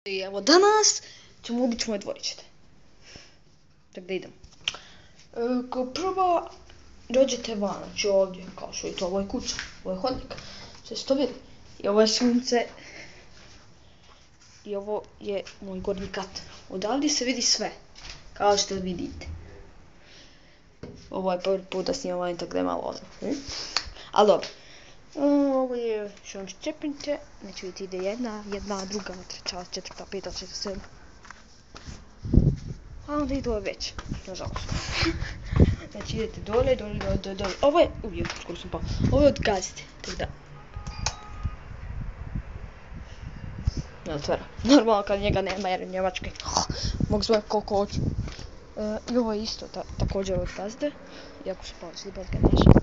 I evo danas ćemo ubići moje dvorište. Tako da idemo. Kao prvo dođete van, znači ovdje, kao što vidite, ovo je kuća, ovo je hodnik. Sve ste to vidjeli. I ovo je sunce. I ovo je moj gornji kat. Odavdje se vidi sve, kao što vidite. Ovo je prvi put da snimam ovaj, tako da je malo ono. Ali dobro. Ovo je šonč čepinče, znači vidite ide jedna, druga, treća, četvrta, peta, šesta, sedma. A onda ide ove već, nažalost. Znači idete dole. Ovo je, skoro sam pao, ovo je od gazde, tako da. Ne otvara, normalno kad njega nema jer je Njemački. Mogu zvoj koliko hoću. I ovo je isto također od gazde, iako su pao slipat ga naša.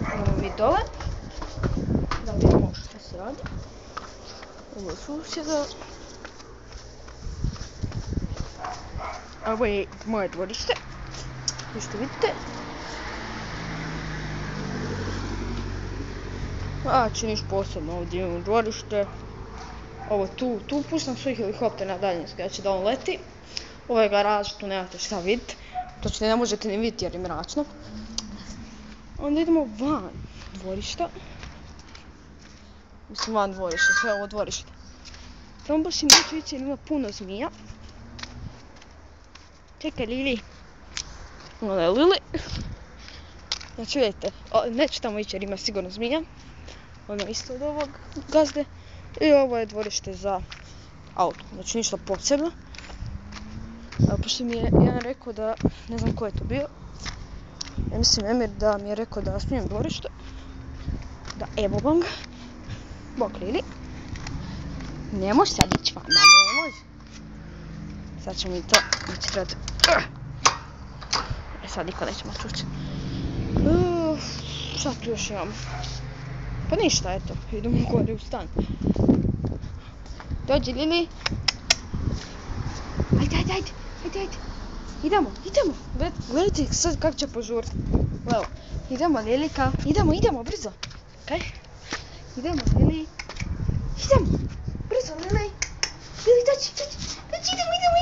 Idemo mi dole, da vidimo što se radi. Ovo je susjeda. Ovo je moje dvorište, kao što vidite. Znači niš posebno, ovdje imamo dvorište. Ovo tu puštam svoj helikopter na daljinski, znači da on leti. Ovo je garaž, tu nemate šta vidjeti. Točno ne možete ni vidjeti jer je mračno. Onda idemo van dvorišta. Mislim van dvorišta, sve ovo dvorište. Tamo baš i neću ići jer ima puno zmija. Čekaj Lili. Ono je Lili. Znači vidite, neću tamo ići jer ima sigurno zmija. Ono isto od ovog gazde. I ovo je dvorište za auto, znači ništa posebno. Pošto mi je jedan rekao da, ne znam ko je to bio. Ja mislim Emir da mi je rekao da smijem dvorište. Da evo vam ga. Bok Lili. Ne može sad ići van, ne može. Sad ćemo mi to, znači trebati. Sad niko neće moći ući. Šta tu još imamo? Pa ništa, eto, idemo gore u stan. Dođi Lili. Ajde. Idemo. Gledajte sad kako će požuriti. Evo, idemo Lilika. Idemo, brzo. Kaj? Idemo Lili. Idemo, brzo Lili. Lili, dođi,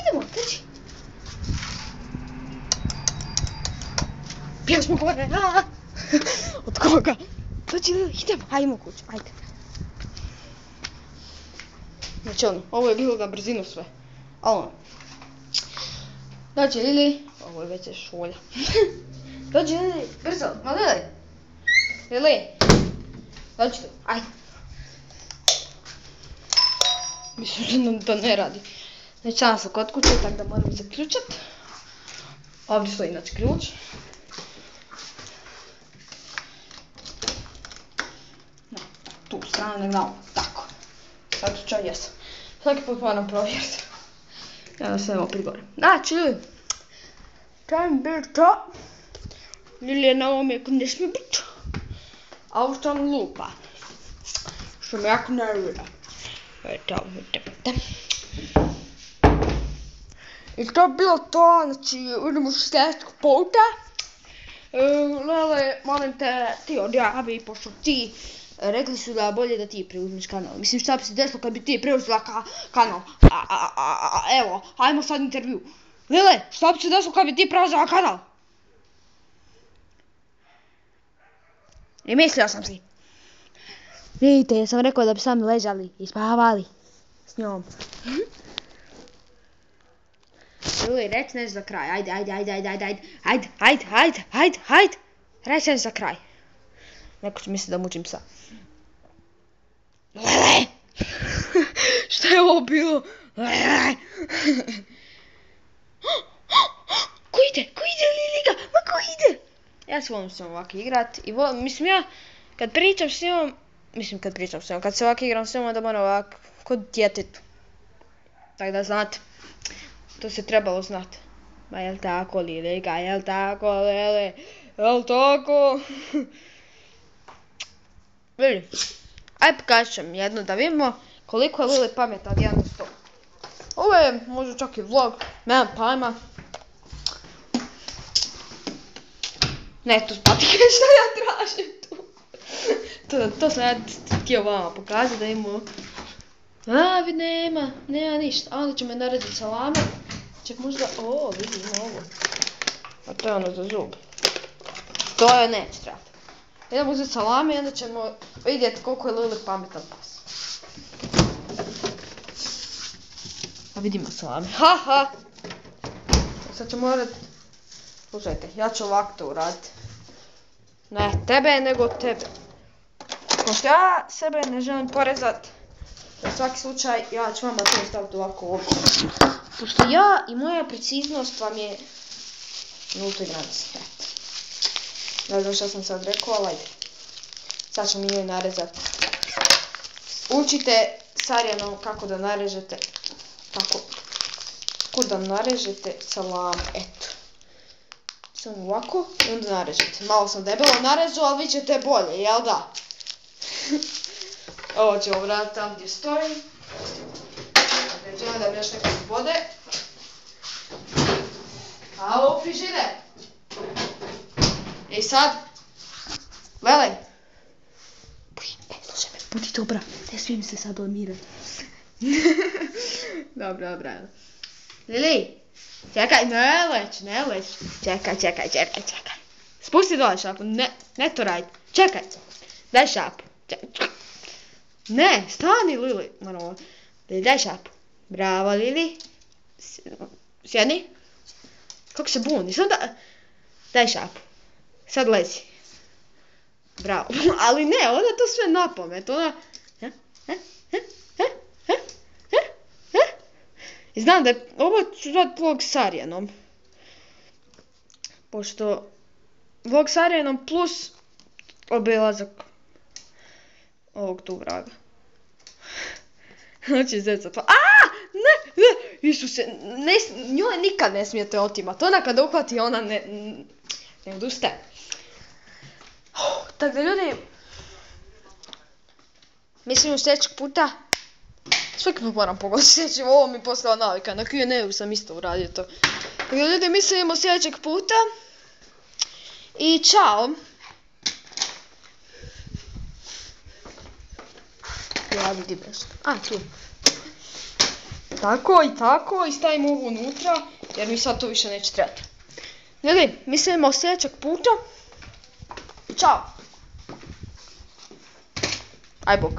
idemo, dođi. Pješmo gore. Od koga? Dođi Lili, idemo, ajmo kuću, ajde. Znači ono, ovo je bilo na brzinu sve. Ali ono. Dođi Lili, ovo je već šolja. Dođi Lili, brzo, ma Lili. Lili, dođi tu, ajde. Mislim da ne radi. Znači sam sam kod kuće, tako da moram zaključat. Ovdje stoji inače ključ. Tu stranu na ovu, tako. Zaključao jesam. Svaki put moram provjeriti. Ja da sve imamo prigore. Znači Lili, čajem biti to. Lili je na ovome ako ne smije biti. A ovo što on lupa. Što me jako nervira. Eto, vidite. I to je bilo to, znači idemo u sljedećeg puta. Lele, molim te, ti odjavi, pošto ti rekli su da bolje da ti preuzmeš kanal. Mislim šta bi se desilo kad bi ti preuzela kanal. Evo, ajmo sad intervju. Lele, šta bi se desilo kad bi ti preuzela kanal? I mislio sam si. Vidite, ja sam rekao da bi sami ležali i spavali s njom. Lili, reci nešto za kraj, ajde. Reci nešto za kraj. Neko će misliti da mučim psa. Lele! Šta je ovo bilo? Lele! Ko ide Liliga? Ma ko ide? Ja se volim s njom ovako igrat i mislim ja kad pričam s njom, kad se ovako igram s njom, onda moram ovako kod djetetu. Tako da znate, to se trebalo znati. Ma jel tako Liliga, jel tako Lele, jel tako? Vidi, aj pokažem jedno da vidimo koliko je Lili pametan 1 do 100. Ovo je možda čak i vlog, nemam pojma. Ne, tu spatike što ja tražim tu. To sam ja htio vama pokazati da imamo... A, nema ništa. A onda ćemo narediti salame. Ček, možda... O, vidim ovo. A to je ono za zub. To je neće trebati. Idemo uzeti salame i onda ćemo vidjeti koliko je Lili pametan pas. A vidimo salame. Ha! Sad ću morat... Slušajte, ja ću ovako to uraditi. Ne tebe, nego tebe. Pošto ja sebe ne želim porezat, za svaki slučaj ja ću vama to staviti ovako ovdje. Pošto ja i moja preciznost vam je nultoj granici. Ne znam što sam sad rekao, ali ajde. Sad ćemo mi njoj narezati. Učite s Arijanom kako da narežete. Kako da narežete salam, eto. Samo ovako i onda narežete. Malo sam debelo narezu, ali vi ćete bolje, jel da? Ovo ćemo vratiti tamo gdje stoji. Ne želim da mi još neko zbode. Alo, frižider! I sad, Lele! Slušaj me, budi dobra, ne smijem se sad odmirati. Dobro. Lili, čekaj, ne leć. Čekaj. Spusti dole šapu, ne to radit. Čekaj, daj šapu. Ne, stani Lili. Daj šapu. Bravo Lili. Sjedni. Kako se buni, samo da... Daj šapu. Sad lezi. Bravo. Ali ne, ona to sve napamet, ona... I znam da je... Ovo ću zvati vlog s Arijanom. Pošto... Vlog s Arijanom plus... obilazak... ovog tu vraga. Hoće zecat. Ne! Isuse, njoj nikad ne smijete otimati. Ona kada uhvati, ona ne odustaje. Tako da ljudi... Mislim u sljedećeg puta... Sve moram pogoditi sljedećeg, ovo mi postala navika. Na Q&A-u sam isto uradio to. Tako da ljudi, mislimo sljedećeg puta. I čao! Ja vidim nešto. Tu. Tako i stavimo ovo unutra, jer mi sad to više neće trebati. Ljudi, mislimo sljedećeg puta. Ćao! Aj bok.